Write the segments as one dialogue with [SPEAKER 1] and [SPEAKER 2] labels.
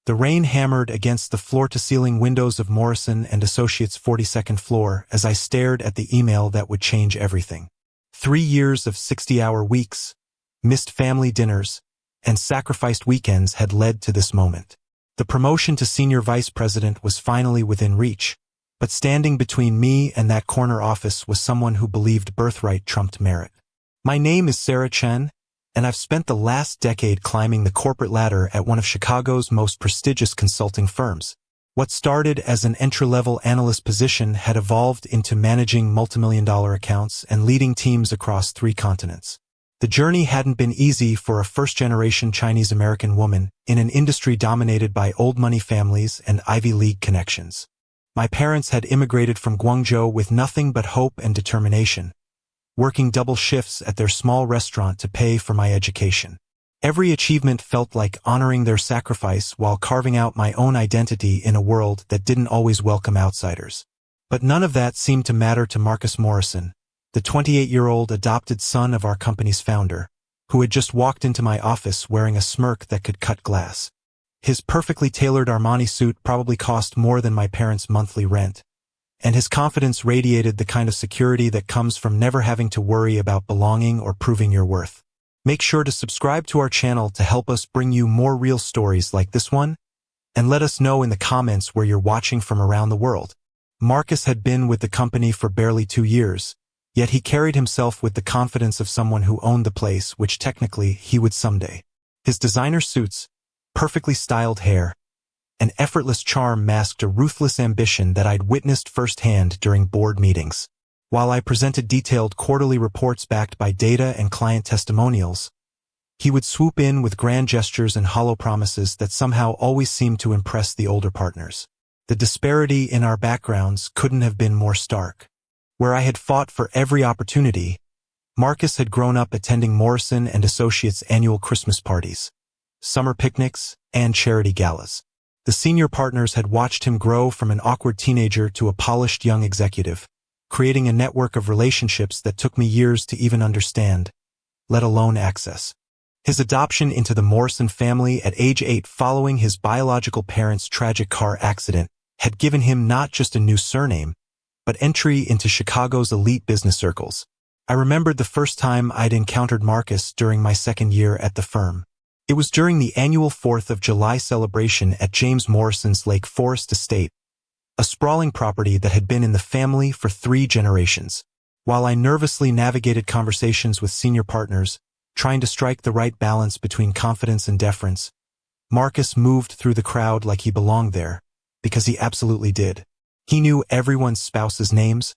[SPEAKER 1] The rain hammered against the floor-to-ceiling windows of Morrison & Associates' 42nd floor as I stared at the email that would change everything. 3 years of 60-hour weeks, missed family dinners, and sacrificed weekends had led to this moment. The promotion to senior vice president was finally within reach, but standing between me and that corner office was someone who believed birthright trumped merit. My name is Sarah Chen, and I've spent the last decade climbing the corporate ladder at one of Chicago's most prestigious consulting firms. What started as an entry-level analyst position had evolved into managing multimillion-dollar accounts and leading teams across 3 continents. The journey hadn't been easy for a first-generation Chinese-American woman in an industry dominated by old-money families and Ivy League connections. My parents had immigrated from Guangzhou with nothing but hope and determination, working double shifts at their small restaurant to pay for my education. Every achievement felt like honoring their sacrifice while carving out my own identity in a world that didn't always welcome outsiders. But none of that seemed to matter to Marcus Morrison, the 28-year-old adopted son of our company's founder, who had just walked into my office wearing a smirk that could cut glass. His perfectly tailored Armani suit probably cost more than my parents' monthly rent, and his confidence radiated the kind of security that comes from never having to worry about belonging or proving your worth. Make sure to subscribe to our channel to help us bring you more real stories like this one, and let us know in the comments where you're watching from around the world. Marcus had been with the company for barely 2 years, yet he carried himself with the confidence of someone who owned the place, which technically he would someday. His designer suits, perfectly styled hair, and effortless charm masked a ruthless ambition that I'd witnessed firsthand during board meetings. While I presented detailed quarterly reports backed by data and client testimonials, he would swoop in with grand gestures and hollow promises that somehow always seemed to impress the older partners. The disparity in our backgrounds couldn't have been more stark. Where I had fought for every opportunity, Marcus had grown up attending Morrison & Associates' annual Christmas parties, summer picnics, and charity galas. The senior partners had watched him grow from an awkward teenager to a polished young executive, creating a network of relationships that took me years to even understand, let alone access. His adoption into the Morrison family at age 8 following his biological parents' tragic car accident had given him not just a new surname, but entry into Chicago's elite business circles. I remembered the first time I'd encountered Marcus during my 2nd year at the firm. It was during the annual 4th of July celebration at James Morrison's Lake Forest estate, a sprawling property that had been in the family for 3 generations. While I nervously navigated conversations with senior partners, trying to strike the right balance between confidence and deference, Marcus moved through the crowd like he belonged there, because he absolutely did. He knew everyone's spouse's names,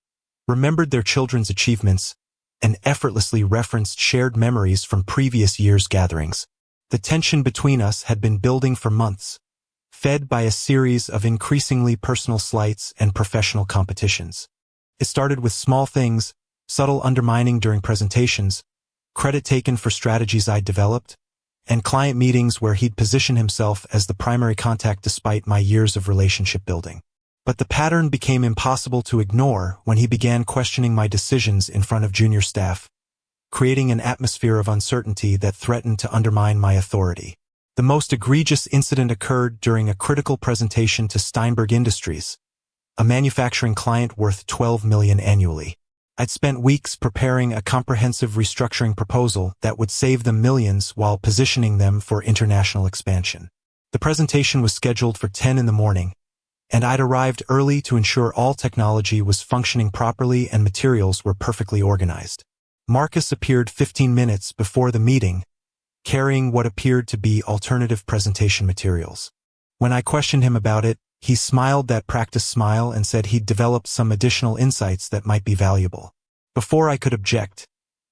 [SPEAKER 1] remembered their children's achievements, and effortlessly referenced shared memories from previous years' gatherings. The tension between us had been building for months, fed by a series of increasingly personal slights and professional competitions. It started with small things, subtle undermining during presentations, credit taken for strategies I'd developed, and client meetings where he'd position himself as the primary contact despite my years of relationship building. But the pattern became impossible to ignore when he began questioning my decisions in front of junior staff, creating an atmosphere of uncertainty that threatened to undermine my authority. The most egregious incident occurred during a critical presentation to Steinberg Industries, a manufacturing client worth $12 million annually. I'd spent weeks preparing a comprehensive restructuring proposal that would save them millions while positioning them for international expansion. The presentation was scheduled for 10 in the morning, and I'd arrived early to ensure all technology was functioning properly and materials were perfectly organized. Marcus appeared 15 minutes before the meeting, carrying what appeared to be alternative presentation materials. When I questioned him about it, he smiled that practice smile and said he'd developed some additional insights that might be valuable. Before I could object,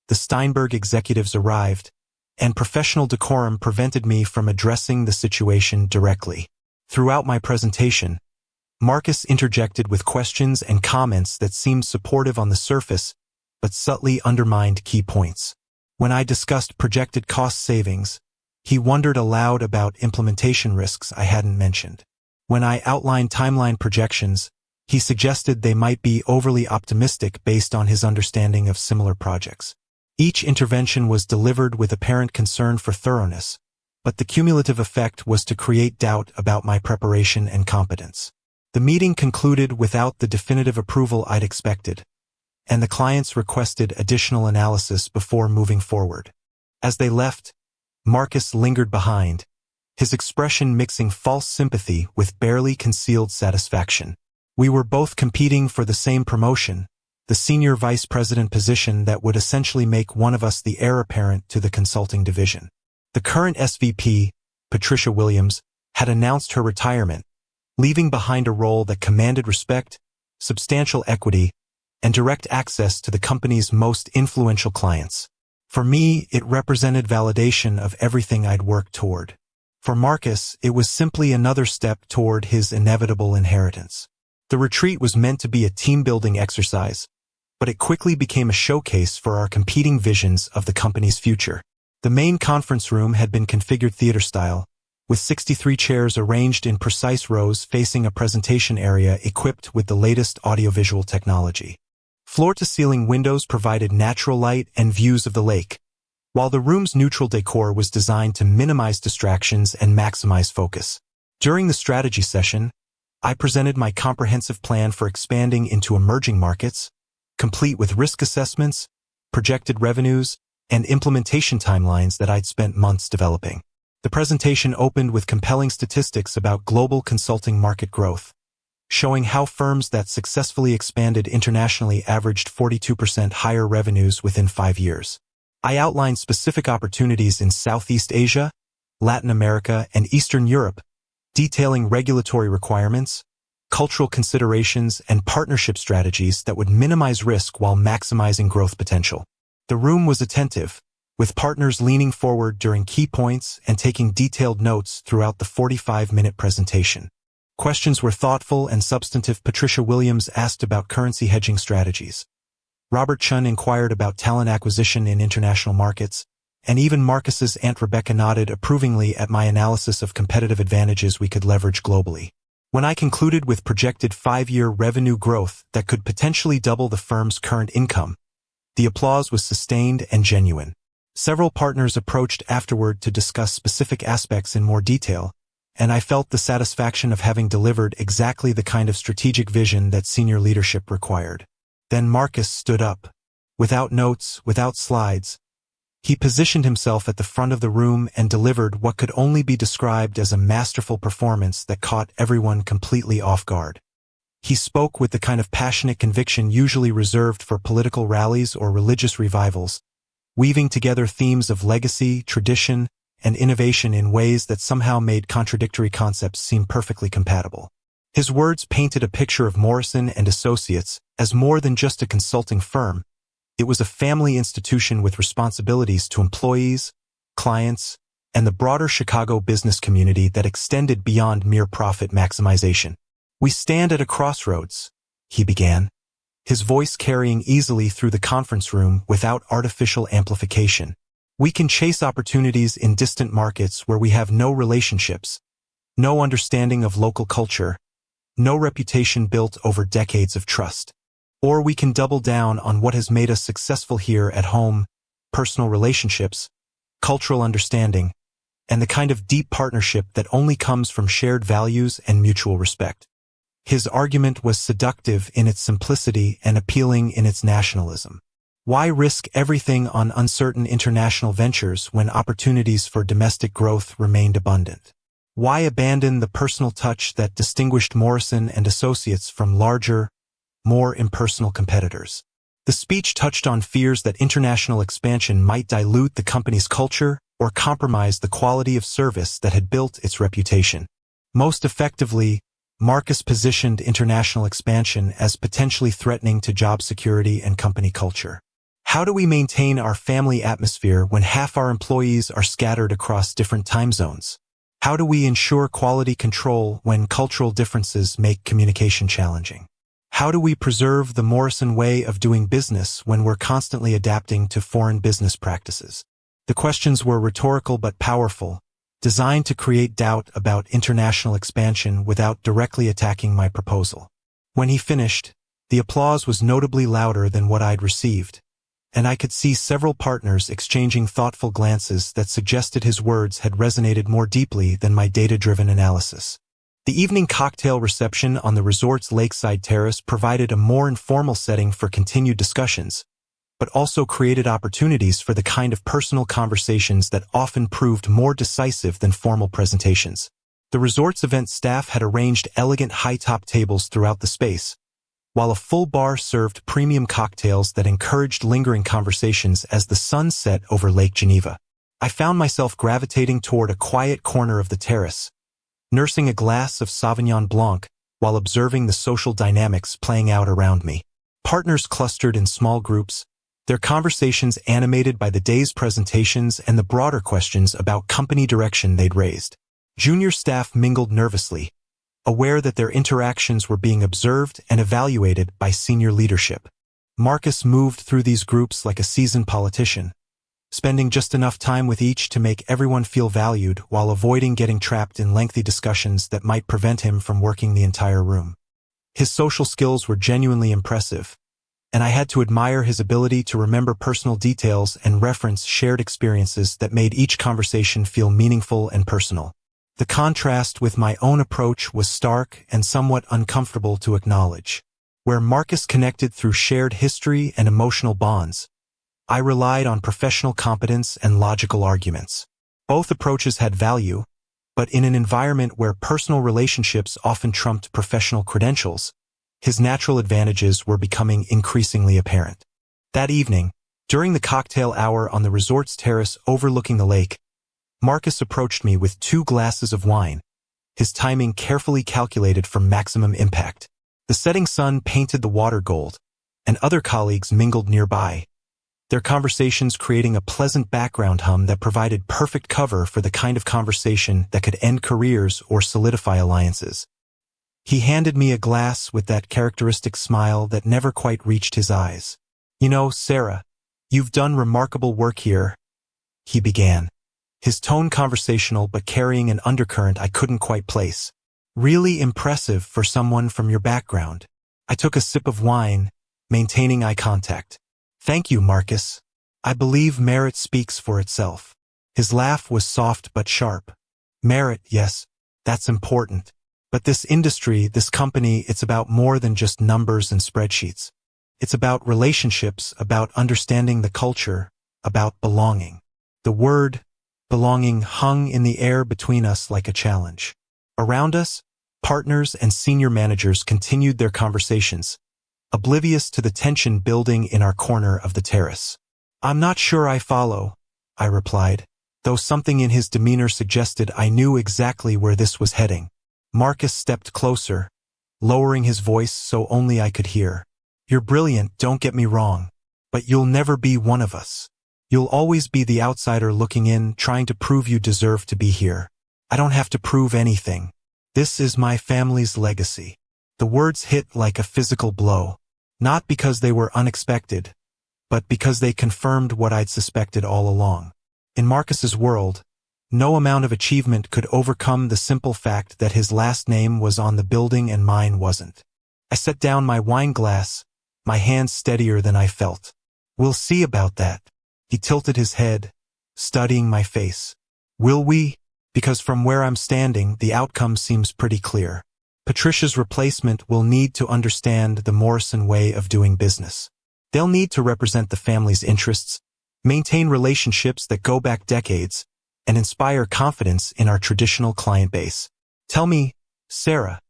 [SPEAKER 1] the Steinberg executives arrived, and professional decorum prevented me from addressing the situation directly. Throughout my presentation, Marcus interjected with questions and comments that seemed supportive on the surface, but subtly undermined key points. When I discussed projected cost savings, he wondered aloud about implementation risks I hadn't mentioned. When I outlined timeline projections, he suggested they might be overly optimistic based on his understanding of similar projects. Each intervention was delivered with apparent concern for thoroughness, but the cumulative effect was to create doubt about my preparation and competence. The meeting concluded without the definitive approval I'd expected, and the clients requested additional analysis before moving forward. As they left, Marcus lingered behind, his expression mixing false sympathy with barely concealed satisfaction. We were both competing for the same promotion, the senior vice president position that would essentially make one of us the heir apparent to the consulting division. The current SVP, Patricia Williams, had announced her retirement, leaving behind a role that commanded respect, substantial equity, and direct access to the company's most influential clients. For me, it represented validation of everything I'd worked toward. For Marcus, it was simply another step toward his inevitable inheritance. The retreat was meant to be a team-building exercise, but it quickly became a showcase for our competing visions of the company's future. The main conference room had been configured theater-style, with 63 chairs arranged in precise rows facing a presentation area equipped with the latest audiovisual technology. Floor-to-ceiling windows provided natural light and views of the lake, while the room's neutral decor was designed to minimize distractions and maximize focus. During the strategy session, I presented my comprehensive plan for expanding into emerging markets, complete with risk assessments, projected revenues, and implementation timelines that I'd spent months developing. The presentation opened with compelling statistics about global consulting market growth, showing how firms that successfully expanded internationally averaged 42% higher revenues within 5 years. I outlined specific opportunities in Southeast Asia, Latin America, and Eastern Europe, detailing regulatory requirements, cultural considerations, and partnership strategies that would minimize risk while maximizing growth potential. The room was attentive, with partners leaning forward during key points and taking detailed notes throughout the 45-minute presentation. Questions were thoughtful and substantive. Patricia Williams asked about currency hedging strategies. Robert Chun inquired about talent acquisition in international markets, and even Marcus's Aunt Rebecca nodded approvingly at my analysis of competitive advantages we could leverage globally. When I concluded with projected 5-year revenue growth that could potentially double the firm's current income, the applause was sustained and genuine. Several partners approached afterward to discuss specific aspects in more detail, and I felt the satisfaction of having delivered exactly the kind of strategic vision that senior leadership required. Then Marcus stood up. Without notes, without slides, he positioned himself at the front of the room and delivered what could only be described as a masterful performance that caught everyone completely off guard. He spoke with the kind of passionate conviction usually reserved for political rallies or religious revivals, weaving together themes of legacy, tradition, and innovation in ways that somehow made contradictory concepts seem perfectly compatible. His words painted a picture of Morrison & Associates as more than just a consulting firm. It was a family institution with responsibilities to employees, clients, and the broader Chicago business community that extended beyond mere profit maximization. "We stand at a crossroads," he began, his voice carrying easily through the conference room without artificial amplification. "We can chase opportunities in distant markets where we have no relationships, no understanding of local culture, no reputation built over decades of trust. Or we can double down on what has made us successful here at home: personal relationships, cultural understanding, and the kind of deep partnership that only comes from shared values and mutual respect." His argument was seductive in its simplicity and appealing in its nationalism. Why risk everything on uncertain international ventures when opportunities for domestic growth remained abundant? Why abandon the personal touch that distinguished Morrison & Associates from larger, more impersonal competitors? The speech touched on fears that international expansion might dilute the company's culture or compromise the quality of service that had built its reputation. Most effectively, Marcus positioned international expansion as potentially threatening to job security and company culture. How do we maintain our family atmosphere when half our employees are scattered across different time zones? How do we ensure quality control when cultural differences make communication challenging? How do we preserve the Morrison way of doing business when we're constantly adapting to foreign business practices? The questions were rhetorical but powerful, designed to create doubt about international expansion without directly attacking my proposal. When he finished, the applause was notably louder than what I'd received, and I could see several partners exchanging thoughtful glances that suggested his words had resonated more deeply than my data-driven analysis. The evening cocktail reception on the resort's lakeside terrace provided a more informal setting for continued discussions, but also created opportunities for the kind of personal conversations that often proved more decisive than formal presentations. The resort's event staff had arranged elegant high-top tables throughout the space, while a full bar served premium cocktails that encouraged lingering conversations as the sun set over Lake Geneva. I found myself gravitating toward a quiet corner of the terrace, nursing a glass of Sauvignon Blanc while observing the social dynamics playing out around me. Partners clustered in small groups, their conversations animated by the day's presentations and the broader questions about company direction they'd raised. Junior staff mingled nervously, aware that their interactions were being observed and evaluated by senior leadership. Marcus moved through these groups like a seasoned politician, spending just enough time with each to make everyone feel valued while avoiding getting trapped in lengthy discussions that might prevent him from working the entire room. His social skills were genuinely impressive, and I had to admire his ability to remember personal details and reference shared experiences that made each conversation feel meaningful and personal. The contrast with my own approach was stark and somewhat uncomfortable to acknowledge. Where Marcus connected through shared history and emotional bonds, I relied on professional competence and logical arguments. Both approaches had value, but in an environment where personal relationships often trumped professional credentials, his natural advantages were becoming increasingly apparent. That evening, during the cocktail hour on the resort's terrace overlooking the lake, Marcus approached me with 2 glasses of wine, his timing carefully calculated for maximum impact. The setting sun painted the water gold, and other colleagues mingled nearby, their conversations creating a pleasant background hum that provided perfect cover for the kind of conversation that could end careers or solidify alliances. He handed me a glass with that characteristic smile that never quite reached his eyes. "You know, Sarah, you've done remarkable work here," he began, his tone conversational but carrying an undercurrent I couldn't quite place. "Really impressive for someone from your background." I took a sip of wine, maintaining eye contact. "Thank you, Marcus. I believe merit speaks for itself." His laugh was soft but sharp. "Merit, yes, that's important. But this industry, this company, it's about more than just numbers and spreadsheets. It's about relationships, about understanding the culture, about belonging." The word belonging hung in the air between us like a challenge. Around us, partners and senior managers continued their conversations, oblivious to the tension building in our corner of the terrace. "I'm not sure I follow," I replied, though something in his demeanor suggested I knew exactly where this was heading. Marcus stepped closer, lowering his voice so only I could hear. "You're brilliant, don't get me wrong, but you'll never be one of us. You'll always be the outsider looking in, trying to prove you deserve to be here. I don't have to prove anything. This is my family's legacy." The words hit like a physical blow, not because they were unexpected, but because they confirmed what I'd suspected all along. In Marcus's world, no amount of achievement could overcome the simple fact that his last name was on the building and mine wasn't. I set down my wine glass, my hands steadier than I felt. "We'll see about that." He tilted his head, studying my face. "Will we? Because from where I'm standing, the outcome seems pretty clear. Patricia's replacement will need to understand the Morrison way of doing business. They'll need to represent the family's interests, maintain relationships that go back decades, and inspire confidence in our traditional client base. Tell me, Sarah,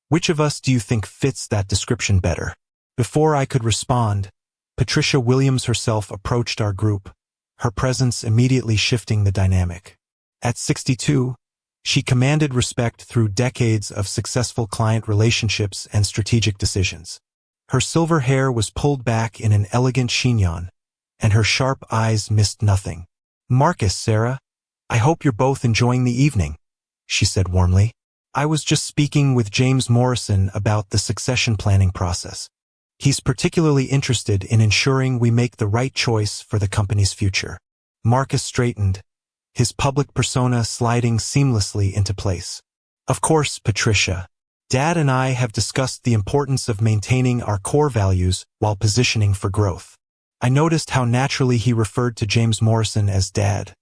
[SPEAKER 1] which of us do you think fits that description better?" Before I could respond, Patricia Williams herself approached our group, her presence immediately shifting the dynamic. At 62, she commanded respect through decades of successful client relationships and strategic decisions. Her silver hair was pulled back in an elegant chignon, and her sharp eyes missed nothing. "Marcus, Sarah, I hope you're both enjoying the evening," she said warmly. "I was just speaking with James Morrison about the succession planning process. He's particularly interested in ensuring we make the right choice for the company's future." Marcus straightened, his public persona sliding seamlessly into place. "Of course, Patricia. Dad and I have discussed the importance of maintaining our core values while positioning for growth. I noticed how naturally he referred to James Morrison as Dad,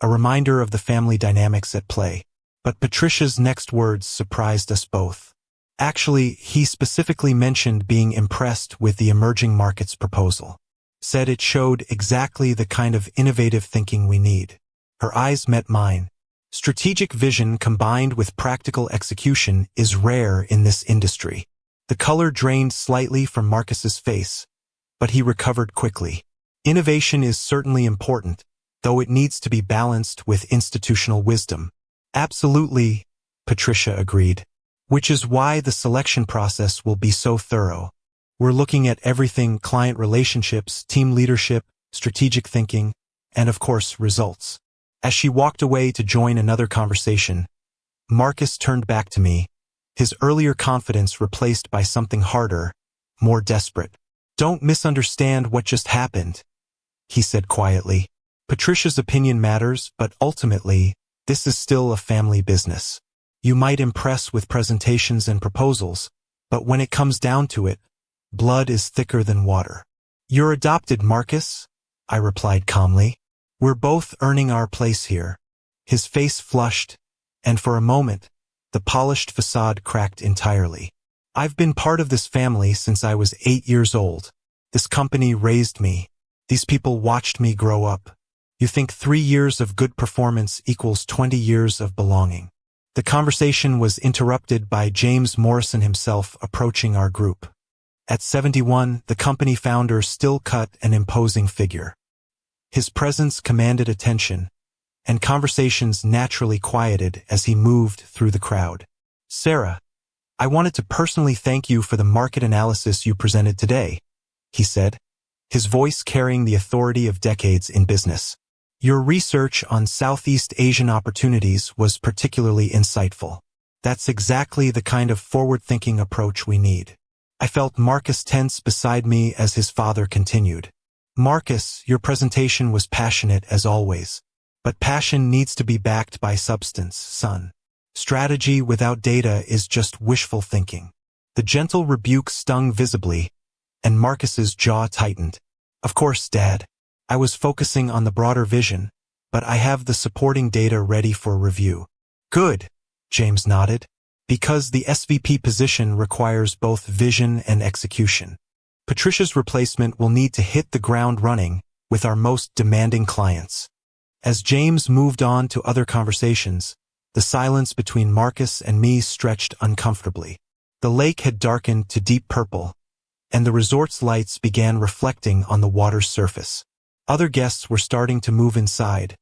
[SPEAKER 1] a reminder of the family dynamics at play. But Patricia's next words surprised us both. Actually, he specifically mentioned being impressed with the emerging markets proposal. Said it showed exactly the kind of innovative thinking we need. Her eyes met mine. Strategic vision combined with practical execution is rare in this industry. The color drained slightly from Marcus's face, but he recovered quickly. Innovation is certainly important, though it needs to be balanced with institutional wisdom. Absolutely, Patricia agreed. Which is why the selection process will be so thorough. We're looking at everything: client relationships, team leadership, strategic thinking, and of course, results. As she walked away to join another conversation, Marcus turned back to me, his earlier confidence replaced by something harder, more desperate. "Don't misunderstand what just happened," he said quietly. "Patricia's opinion matters, but ultimately, this is still a family business. You might impress with presentations and proposals, but when it comes down to it, blood is thicker than water." "You're adopted, Marcus," I replied calmly. "We're both earning our place here." His face flushed, and for a moment, the polished facade cracked entirely. "I've been part of this family since I was 8 years old. This company raised me. These people watched me grow up. You think 3 years of good performance equals 20 years of belonging?" The conversation was interrupted by James Morrison himself approaching our group. At 71, the company founder still cut an imposing figure. His presence commanded attention, and conversations naturally quieted as he moved through the crowd. "Sarah, I wanted to personally thank you for the market analysis you presented today," he said, his voice carrying the authority of decades in business. "Your research on Southeast Asian opportunities was particularly insightful. That's exactly the kind of forward-thinking approach we need." I felt Marcus tense beside me as his father continued. "Marcus, your presentation was passionate as always. But passion needs to be backed by substance, son. Strategy without data is just wishful thinking." The gentle rebuke stung visibly, and Marcus's jaw tightened. "Of course, Dad. I was focusing on the broader vision, but I have the supporting data ready for review." "Good," James nodded, "because the SVP position requires both vision and execution. Patricia's replacement will need to hit the ground running with our most demanding clients." As James moved on to other conversations, the silence between Marcus and me stretched uncomfortably. The lake had darkened to deep purple, and the resort's lights began reflecting on the water's surface. Other guests were starting to move inside,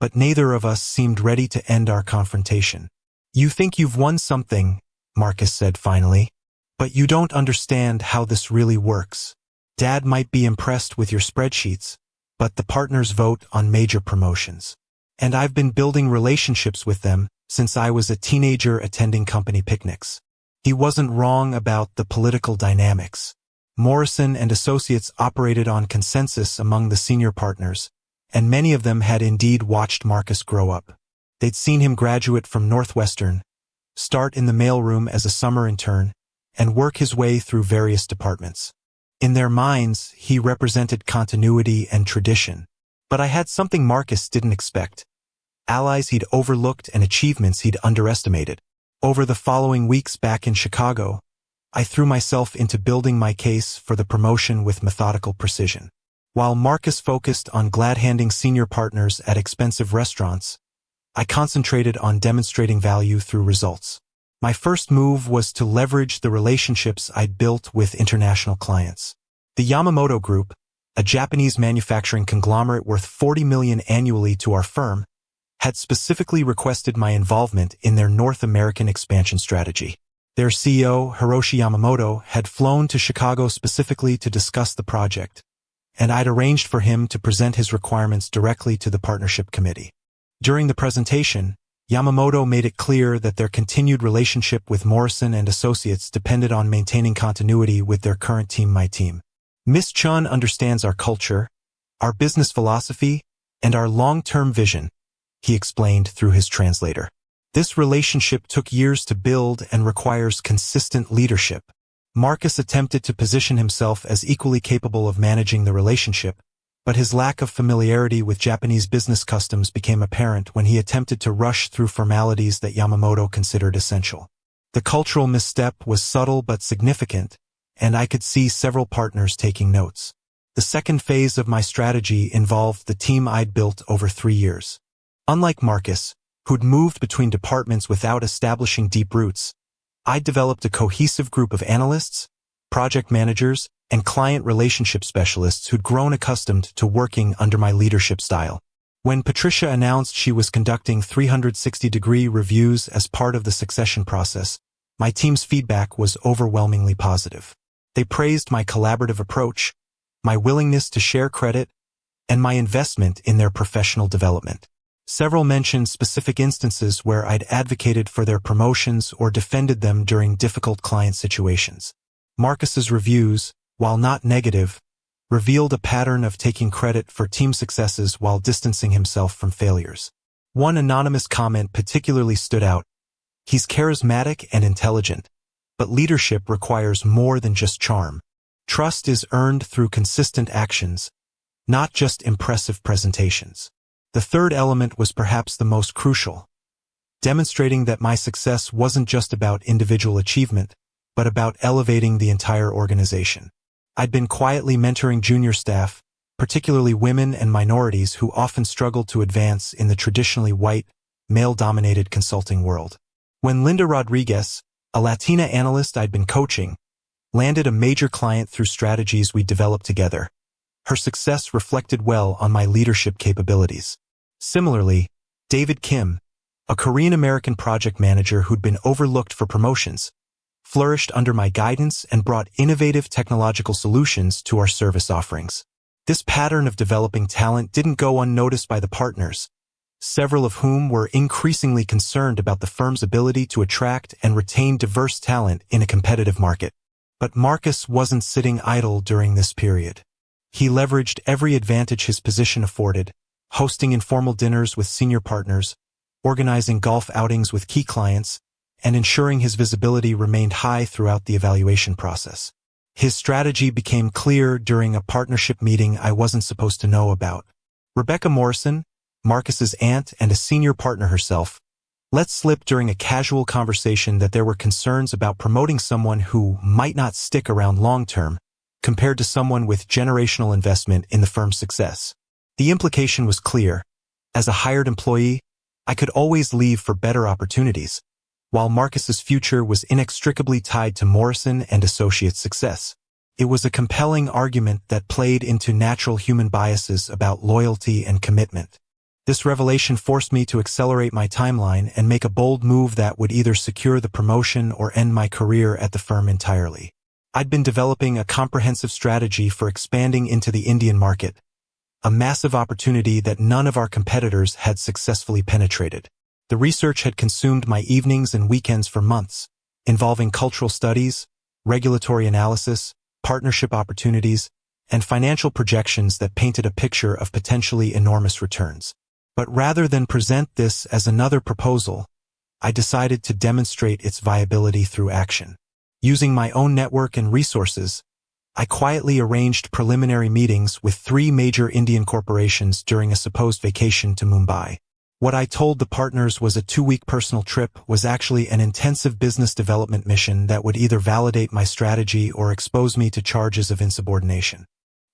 [SPEAKER 1] but neither of us seemed ready to end our confrontation. "You think you've won something," Marcus said finally, "but you don't understand how this really works. Dad might be impressed with your spreadsheets, but the partners vote on major promotions. And I've been building relationships with them since I was a teenager attending company picnics." He wasn't wrong about the political dynamics. Morrison and Associates operated on consensus among the senior partners, and many of them had indeed watched Marcus grow up. They'd seen him graduate from Northwestern, start in the mailroom as a summer intern, and work his way through various departments. In their minds, he represented continuity and tradition. But I had something Marcus didn't expect: allies he'd overlooked and achievements he'd underestimated. Over the following weeks back in Chicago, I threw myself into building my case for the promotion with methodical precision. While Marcus focused on glad-handing senior partners at expensive restaurants, I concentrated on demonstrating value through results. My first move was to leverage the relationships I'd built with international clients. The Yamamoto Group, a Japanese manufacturing conglomerate worth $40 million annually to our firm, had specifically requested my involvement in their North American expansion strategy. Their CEO, Hiroshi Yamamoto, had flown to Chicago specifically to discuss the project, and I'd arranged for him to present his requirements directly to the partnership committee. During the presentation, Yamamoto made it clear that their continued relationship with Morrison and Associates depended on maintaining continuity with their current team, my team. "Miss Chun understands our culture, our business philosophy, and our long-term vision," he explained through his translator. "This relationship took years to build and requires consistent leadership." Marcus attempted to position himself as equally capable of managing the relationship, but his lack of familiarity with Japanese business customs became apparent when he attempted to rush through formalities that Yamamoto considered essential. The cultural misstep was subtle but significant, and I could see several partners taking notes. The second phase of my strategy involved the team I'd built over 3 years. Unlike Marcus, who'd moved between departments without establishing deep roots, I'd developed a cohesive group of analysts, project managers, and client relationship specialists who'd grown accustomed to working under my leadership style. When Patricia announced she was conducting 360-degree reviews as part of the succession process, my team's feedback was overwhelmingly positive. They praised my collaborative approach, my willingness to share credit, and my investment in their professional development. Several mentioned specific instances where I'd advocated for their promotions or defended them during difficult client situations. Marcus's reviews, while not negative, revealed a pattern of taking credit for team successes while distancing himself from failures. One anonymous comment particularly stood out. "He's charismatic and intelligent, but leadership requires more than just charm. Trust is earned through consistent actions, not just impressive presentations." The third element was perhaps the most crucial, demonstrating that my success wasn't just about individual achievement, but about elevating the entire organization. I'd been quietly mentoring junior staff, particularly women and minorities who often struggled to advance in the traditionally white, male-dominated consulting world. When Linda Rodriguez, a Latina analyst I'd been coaching, landed a major client through strategies we developed together, her success reflected well on my leadership capabilities. Similarly, David Kim, a Korean-American project manager who'd been overlooked for promotions, flourished under my guidance and brought innovative technological solutions to our service offerings. This pattern of developing talent didn't go unnoticed by the partners, several of whom were increasingly concerned about the firm's ability to attract and retain diverse talent in a competitive market. But Marcus wasn't sitting idle during this period. He leveraged every advantage his position afforded, hosting informal dinners with senior partners, organizing golf outings with key clients, and ensuring his visibility remained high throughout the evaluation process. His strategy became clear during a partnership meeting I wasn't supposed to know about. Rebecca Morrison, Marcus's aunt and a senior partner herself, let slip during a casual conversation that there were concerns about promoting someone who might not stick around long-term, compared to someone with generational investment in the firm's success. The implication was clear. As a hired employee, I could always leave for better opportunities, while Marcus's future was inextricably tied to Morrison and Associates' success. It was a compelling argument that played into natural human biases about loyalty and commitment. This revelation forced me to accelerate my timeline and make a bold move that would either secure the promotion or end my career at the firm entirely. I'd been developing a comprehensive strategy for expanding into the Indian market, a massive opportunity that none of our competitors had successfully penetrated. The research had consumed my evenings and weekends for months, involving cultural studies, regulatory analysis, partnership opportunities, and financial projections that painted a picture of potentially enormous returns. But rather than present this as another proposal, I decided to demonstrate its viability through action. Using my own network and resources, I quietly arranged preliminary meetings with 3 major Indian corporations during a supposed vacation to Mumbai. What I told the partners was a 2-week personal trip was actually an intensive business development mission that would either validate my strategy or expose me to charges of insubordination.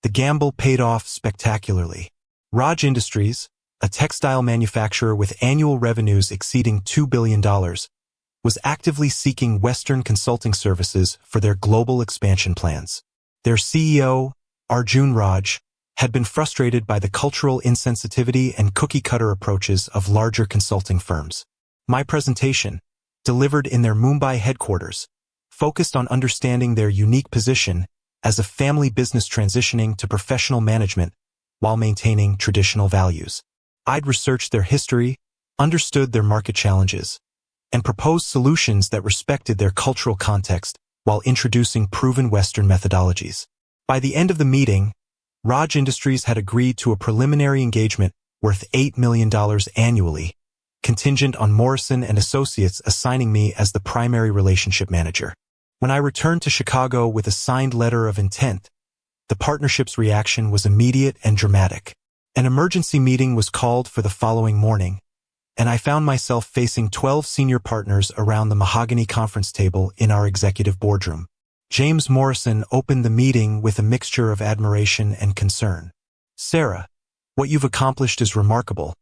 [SPEAKER 1] The gamble paid off spectacularly. Raj Industries, a textile manufacturer with annual revenues exceeding $2 billion, was actively seeking Western consulting services for their global expansion plans. Their CEO, Arjun Raj, had been frustrated by the cultural insensitivity and cookie-cutter approaches of larger consulting firms. My presentation, delivered in their Mumbai headquarters, focused on understanding their unique position as a family business transitioning to professional management while maintaining traditional values. I'd researched their history, understood their market challenges, and proposed solutions that respected their cultural context while introducing proven Western methodologies. By the end of the meeting, Raj Industries had agreed to a preliminary engagement worth $8 million annually, contingent on Morrison and Associates assigning me as the primary relationship manager. When I returned to Chicago with a signed letter of intent, the partnership's reaction was immediate and dramatic. An emergency meeting was called for the following morning, and I found myself facing 12 senior partners around the mahogany conference table in our executive boardroom. James Morrison opened the meeting with a mixture of admiration and concern. "Sarah, what you've accomplished is remarkable,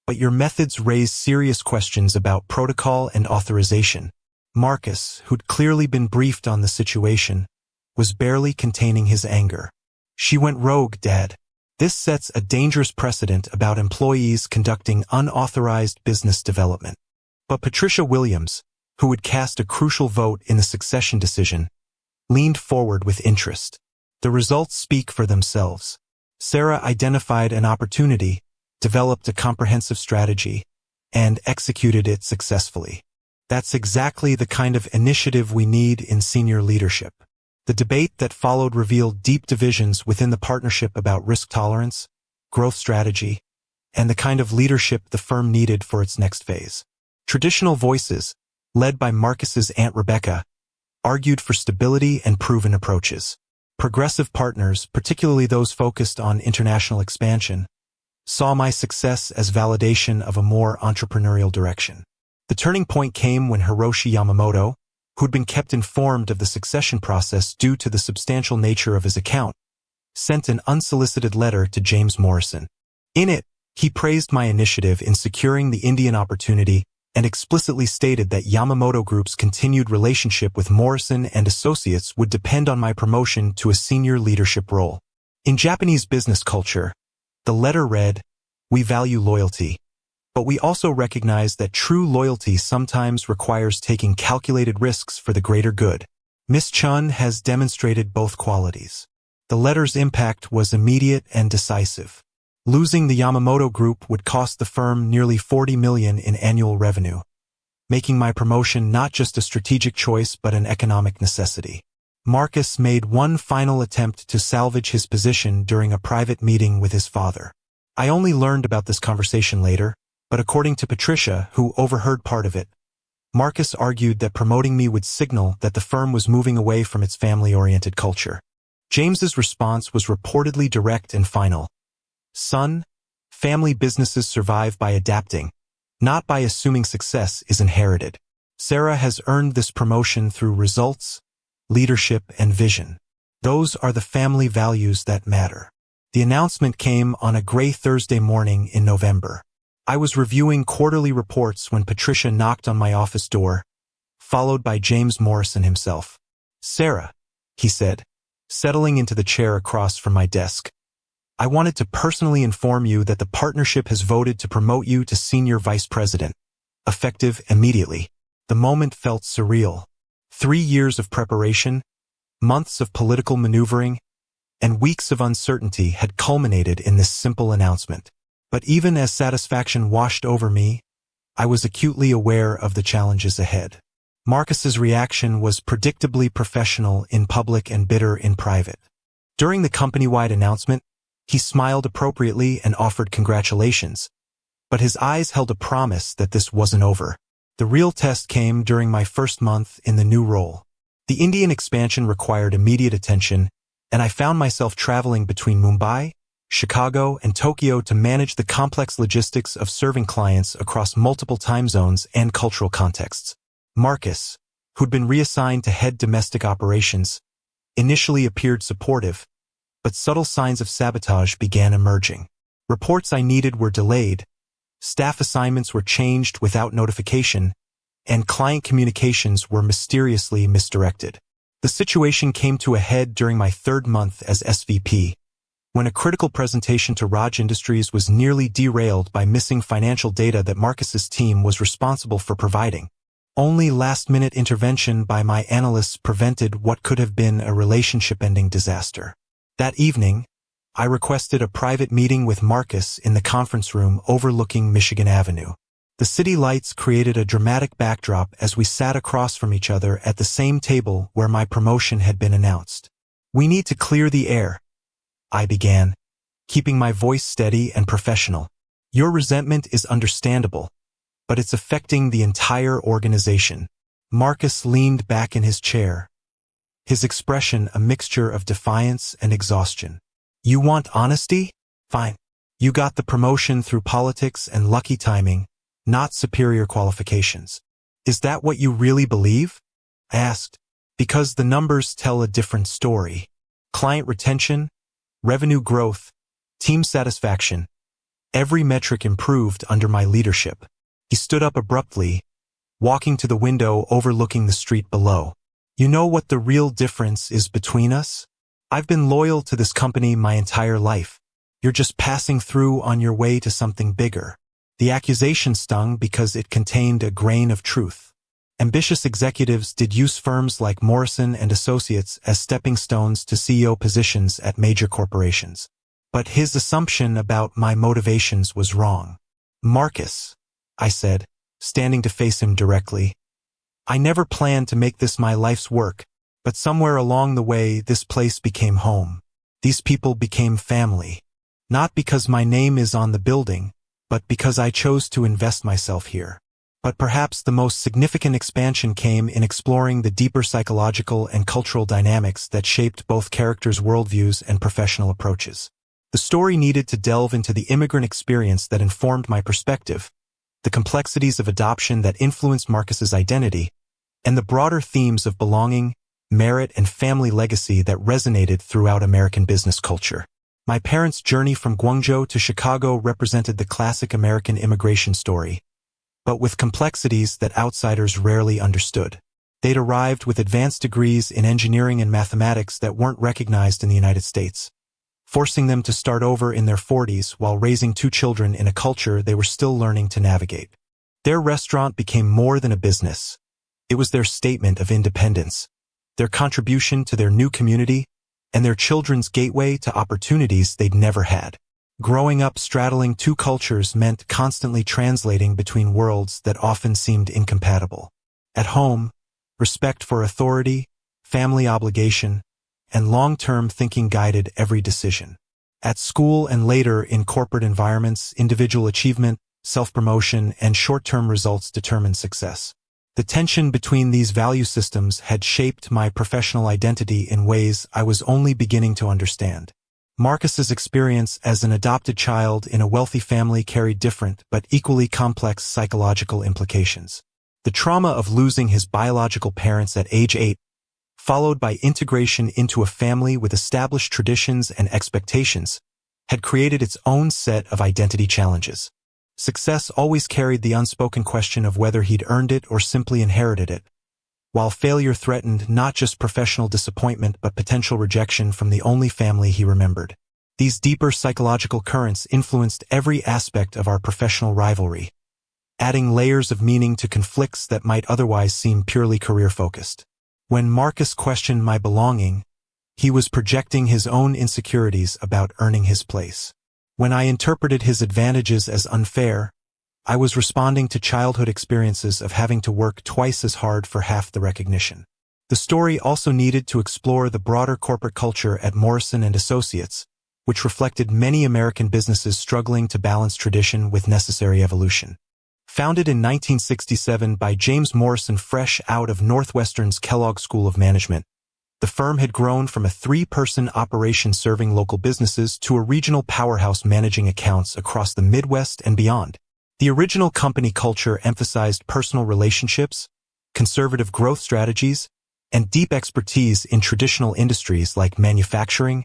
[SPEAKER 1] but your methods raise serious questions about protocol and authorization." Marcus, who'd clearly been briefed on the situation, was barely containing his anger. "She went rogue, Dad. This sets a dangerous precedent about employees conducting unauthorized business development." But Patricia Williams, who would cast a crucial vote in the succession decision, leaned forward with interest. "The results speak for themselves. Sarah identified an opportunity, developed a comprehensive strategy, and executed it successfully. That's exactly the kind of initiative we need in senior leadership." The debate that followed revealed deep divisions within the partnership about risk tolerance, growth strategy, and the kind of leadership the firm needed for its next phase. Traditional voices, led by Marcus's Aunt Rebecca, argued for stability and proven approaches. Progressive partners, particularly those focused on international expansion, saw my success as validation of a more entrepreneurial direction. The turning point came when Hiroshi Yamamoto, who'd been kept informed of the succession process due to the substantial nature of his account, sent an unsolicited letter to James Morrison. In it, he praised my initiative in securing the Indian opportunity and explicitly stated that Yamamoto Group's continued relationship with Morrison and Associates would depend on my promotion to a senior leadership role. In Japanese business culture, the letter read, "We value loyalty, but we also recognize that true loyalty sometimes requires taking calculated risks for the greater good. Ms. Chun has demonstrated both qualities." The letter's impact was immediate and decisive. Losing the Yamamoto Group would cost the firm nearly $40 million in annual revenue, making my promotion not just a strategic choice but an economic necessity. Marcus made one final attempt to salvage his position during a private meeting with his father. I only learned about this conversation later, but according to Patricia, who overheard part of it, Marcus argued that promoting me would signal that the firm was moving away from its family-oriented culture. James's response was reportedly direct and final. "Son, family businesses survive by adapting, not by assuming success is inherited. Sarah has earned this promotion through results, leadership, and vision. Those are the family values that matter." The announcement came on a gray Thursday morning in November. I was reviewing quarterly reports when Patricia knocked on my office door, followed by James Morrison himself. "Sarah," he said, settling into the chair across from my desk, "I wanted to personally inform you that the partnership has voted to promote you to senior vice president, effective immediately." The moment felt surreal. 3 years of preparation, months of political maneuvering, and weeks of uncertainty had culminated in this simple announcement. But even as satisfaction washed over me, I was acutely aware of the challenges ahead. Marcus's reaction was predictably professional in public and bitter in private. During the company-wide announcement, he smiled appropriately and offered congratulations, but his eyes held a promise that this wasn't over. The real test came during my first month in the new role. The Indian expansion required immediate attention, and I found myself traveling between Mumbai, Chicago, and Tokyo to manage the complex logistics of serving clients across multiple time zones and cultural contexts. Marcus, who'd been reassigned to head domestic operations, initially appeared supportive, but subtle signs of sabotage began emerging. Reports I needed were delayed, staff assignments were changed without notification, and client communications were mysteriously misdirected. The situation came to a head during my 3rd month as SVP, when a critical presentation to Raj Industries was nearly derailed by missing financial data that Marcus's team was responsible for providing. Only last-minute intervention by my analysts prevented what could have been a relationship-ending disaster. That evening, I requested a private meeting with Marcus in the conference room overlooking Michigan Avenue. The city lights created a dramatic backdrop as we sat across from each other at the same table where my promotion had been announced. "We need to clear the air," I began, keeping my voice steady and professional. "Your resentment is understandable, but it's affecting the entire organization." Marcus leaned back in his chair, his expression a mixture of defiance and exhaustion. You want honesty? Fine. You got the promotion through politics and lucky timing, not superior qualifications. Is that what you really believe? I asked. Because the numbers tell a different story. Client retention, revenue growth, team satisfaction. Every metric improved under my leadership. He stood up abruptly, walking to the window overlooking the street below. You know what the real difference is between us? I've been loyal to this company my entire life. You're just passing through on your way to something bigger. The accusation stung because it contained a grain of truth. Ambitious executives did use firms like Morrison and Associates as stepping stones to CEO positions at major corporations. But his assumption about my motivations was wrong. Marcus, I said, standing to face him directly. I never planned to make this my life's work, but somewhere along the way this place became home. These people became family. Not because my name is on the building, but because I chose to invest myself here. But perhaps the most significant expansion came in exploring the deeper psychological and cultural dynamics that shaped both characters' worldviews and professional approaches. The story needed to delve into the immigrant experience that informed my perspective, the complexities of adoption that influenced Marcus's identity, and the broader themes of belonging, merit, and family legacy that resonated throughout American business culture. My parents' journey from Guangzhou to Chicago represented the classic American immigration story, but with complexities that outsiders rarely understood. They'd arrived with advanced degrees in engineering and mathematics that weren't recognized in the United States, forcing them to start over in their 40s while raising 2 children in a culture they were still learning to navigate. Their restaurant became more than a business. It was their statement of independence, their contribution to their new community, and their children's gateway to opportunities they'd never had. Growing up straddling 2 cultures meant constantly translating between worlds that often seemed incompatible. At home, respect for authority, family obligation, and long-term thinking guided every decision. At school and later in corporate environments, individual achievement, self-promotion, and short-term results determined success. The tension between these value systems had shaped my professional identity in ways I was only beginning to understand. Marcus's experience as an adopted child in a wealthy family carried different but equally complex psychological implications. The trauma of losing his biological parents at age 8, followed by integration into a family with established traditions and expectations, had created its own set of identity challenges. Success always carried the unspoken question of whether he'd earned it or simply inherited it, while failure threatened not just professional disappointment but potential rejection from the only family he remembered. These deeper psychological currents influenced every aspect of our professional rivalry, adding layers of meaning to conflicts that might otherwise seem purely career-focused. When Marcus questioned my belonging, he was projecting his own insecurities about earning his place. When I interpreted his advantages as unfair, I was responding to childhood experiences of having to work twice as hard for half the recognition. The story also needed to explore the broader corporate culture at Morrison and Associates, which reflected many American businesses struggling to balance tradition with necessary evolution. Founded in 1967 by James Morrison fresh out of Northwestern's Kellogg School of Management, the firm had grown from a 3-person operation serving local businesses to a regional powerhouse managing accounts across the Midwest and beyond. The original company culture emphasized personal relationships, conservative growth strategies, and deep expertise in traditional industries like manufacturing,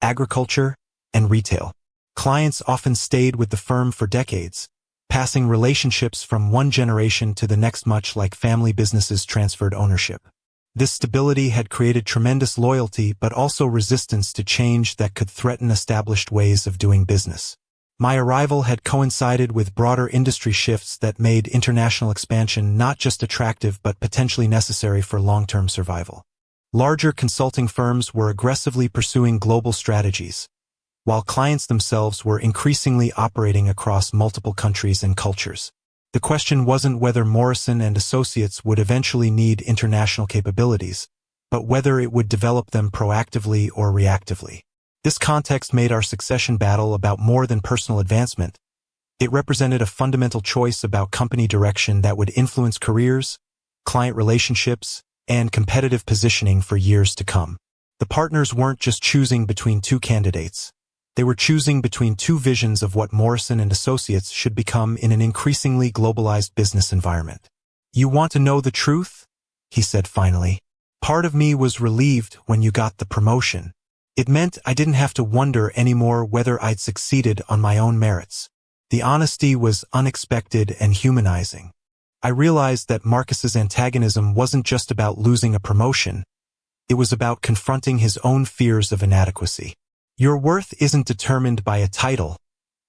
[SPEAKER 1] agriculture, and retail. Clients often stayed with the firm for decades, passing relationships from one generation to the next, much like family businesses transferred ownership. This stability had created tremendous loyalty but also resistance to change that could threaten established ways of doing business. My arrival had coincided with broader industry shifts that made international expansion not just attractive but potentially necessary for long-term survival. Larger consulting firms were aggressively pursuing global strategies, while clients themselves were increasingly operating across multiple countries and cultures. The question wasn't whether Morrison and Associates would eventually need international capabilities, but whether it would develop them proactively or reactively. This context made our succession battle about more than personal advancement. It represented a fundamental choice about company direction that would influence careers, client relationships, and competitive positioning for years to come. The partners weren't just choosing between two candidates. They were choosing between two visions of what Morrison and Associates should become in an increasingly globalized business environment. "You want to know the truth?" he said finally. "Part of me was relieved when you got the promotion. It meant I didn't have to wonder anymore whether I'd succeeded on my own merits." The honesty was unexpected and humanizing. I realized that Marcus's antagonism wasn't just about losing a promotion. It was about confronting his own fears of inadequacy. "Your worth isn't determined by a title,"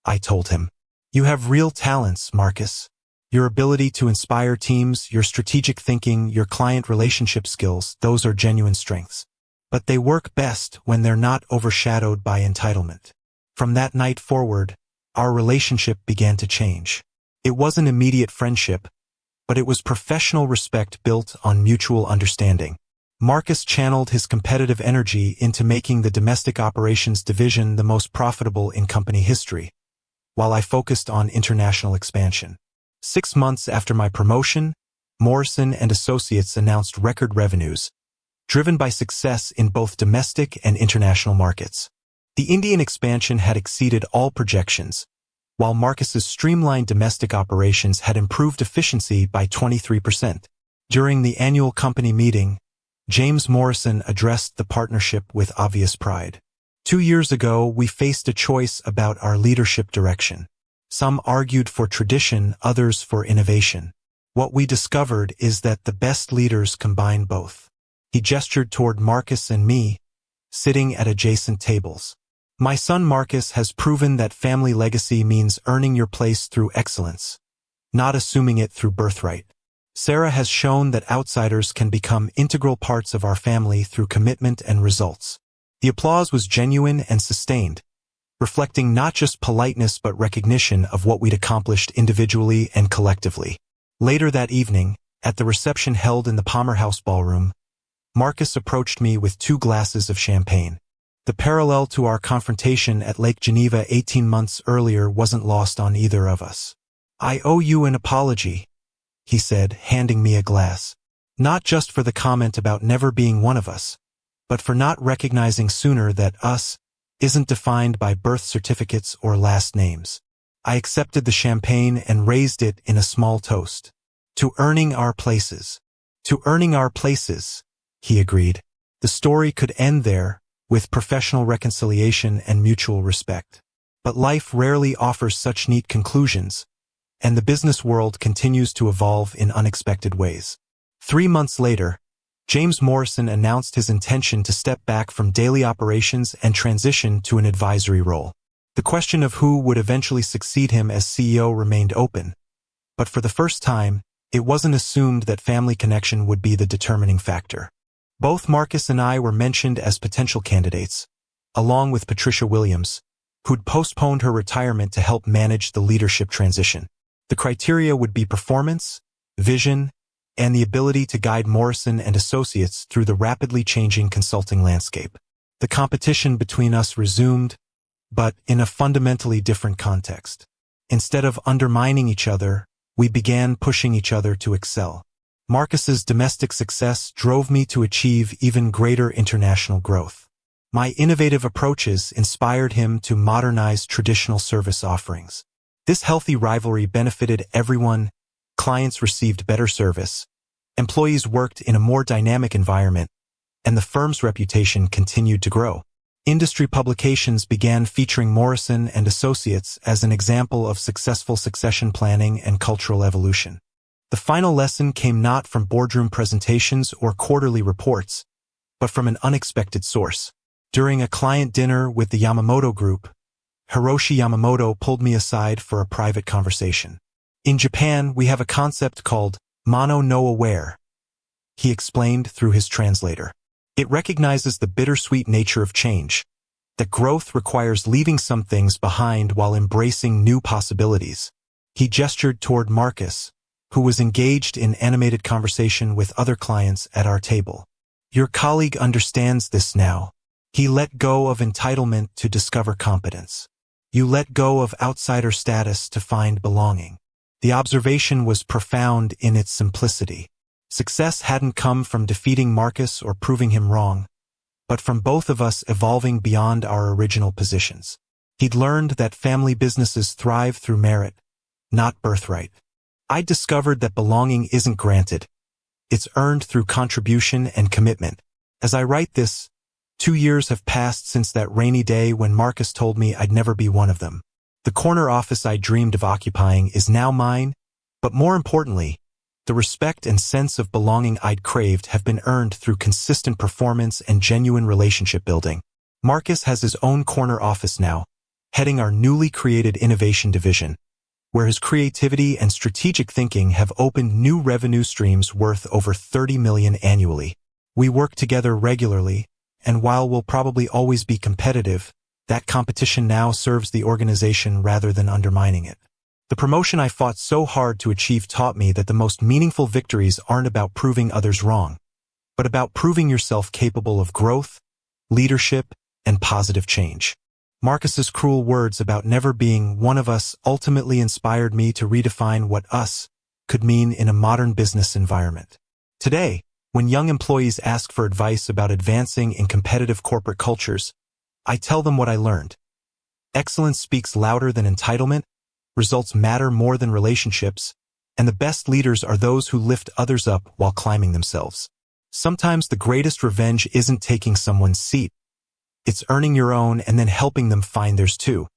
[SPEAKER 1] I told him. "You have real talents, Marcus. Your ability to inspire teams, your strategic thinking, your client relationship skills, those are genuine strengths. But they work best when they're not overshadowed by entitlement." From that night forward, our relationship began to change. It wasn't immediate friendship, but it was professional respect built on mutual understanding. Marcus channeled his competitive energy into making the domestic operations division the most profitable in company history, while I focused on international expansion. 6 months after my promotion, Morrison and Associates announced record revenues, driven by success in both domestic and international markets. The Indian expansion had exceeded all projections, while Marcus's streamlined domestic operations had improved efficiency by 23%. During the annual company meeting, James Morrison addressed the partnership with obvious pride. "2 years ago, we faced a choice about our leadership direction. Some argued for tradition, others for innovation. What we discovered is that the best leaders combine both." He gestured toward Marcus and me, sitting at adjacent tables. "My son Marcus has proven that family legacy means earning your place through excellence, not assuming it through birthright. Sarah has shown that outsiders can become integral parts of our family through commitment and results." The applause was genuine and sustained, reflecting not just politeness but recognition of what we'd accomplished individually and collectively. Later that evening, at the reception held in the Palmer House ballroom, Marcus approached me with 2 glasses of champagne. The parallel to our confrontation at Lake Geneva 18 months earlier wasn't lost on either of us. "I owe you an apology," he said, handing me a glass. "Not just for the comment about never being one of us, but for not recognizing sooner that us isn't defined by birth certificates or last names." I accepted the champagne and raised it in a small toast. "To earning our places." "To earning our places," he agreed. The story could end there, with professional reconciliation and mutual respect. But life rarely offers such neat conclusions, and the business world continues to evolve in unexpected ways. 3 months later, James Morrison announced his intention to step back from daily operations and transition to an advisory role. The question of who would eventually succeed him as CEO remained open, but for the first time, it wasn't assumed that family connection would be the determining factor. Both Marcus and I were mentioned as potential candidates, along with Patricia Williams, who'd postponed her retirement to help manage the leadership transition. The criteria would be performance, vision, and the ability to guide Morrison and Associates through the rapidly changing consulting landscape. The competition between us resumed, but in a fundamentally different context. Instead of undermining each other, we began pushing each other to excel. Marcus's domestic success drove me to achieve even greater international growth. My innovative approaches inspired him to modernize traditional service offerings. This healthy rivalry benefited everyone. Clients received better service, employees worked in a more dynamic environment, and the firm's reputation continued to grow. Industry publications began featuring Morrison and Associates as an example of successful succession planning and cultural evolution. The final lesson came not from boardroom presentations or quarterly reports, but from an unexpected source. During a client dinner with the Yamamoto Group, Hiroshi Yamamoto pulled me aside for a private conversation. "In Japan, we have a concept called Mono no Aware," he explained through his translator. "It recognizes the bittersweet nature of change, that growth requires leaving some things behind while embracing new possibilities." He gestured toward Marcus, who was engaged in animated conversation with other clients at our table. "Your colleague understands this now. He let go of entitlement to discover competence. You let go of outsider status to find belonging." The observation was profound in its simplicity. Success hadn't come from defeating Marcus or proving him wrong, but from both of us evolving beyond our original positions. He'd learned that family businesses thrive through merit, not birthright. I'd discovered that belonging isn't granted. It's earned through contribution and commitment. As I write this, 2 years have passed since that rainy day when Marcus told me I'd never be one of them. The corner office I dreamed of occupying is now mine, but more importantly, the respect and sense of belonging I'd craved have been earned through consistent performance and genuine relationship building. Marcus has his own corner office now, heading our newly created innovation division, where his creativity and strategic thinking have opened new revenue streams worth over $30 million annually. We work together regularly, and while we'll probably always be competitive, that competition now serves the organization rather than undermining it. The promotion I fought so hard to achieve taught me that the most meaningful victories aren't about proving others wrong, but about proving yourself capable of growth, leadership, and positive change. Marcus's cruel words about never being one of us ultimately inspired me to redefine what us could mean in a modern business environment. Today, when young employees ask for advice about advancing in competitive corporate cultures, I tell them what I learned. Excellence speaks louder than entitlement, results matter more than relationships, and the best leaders are those who lift others up while climbing themselves. Sometimes the greatest revenge isn't taking someone's seat. It's earning your own and then helping them find theirs too.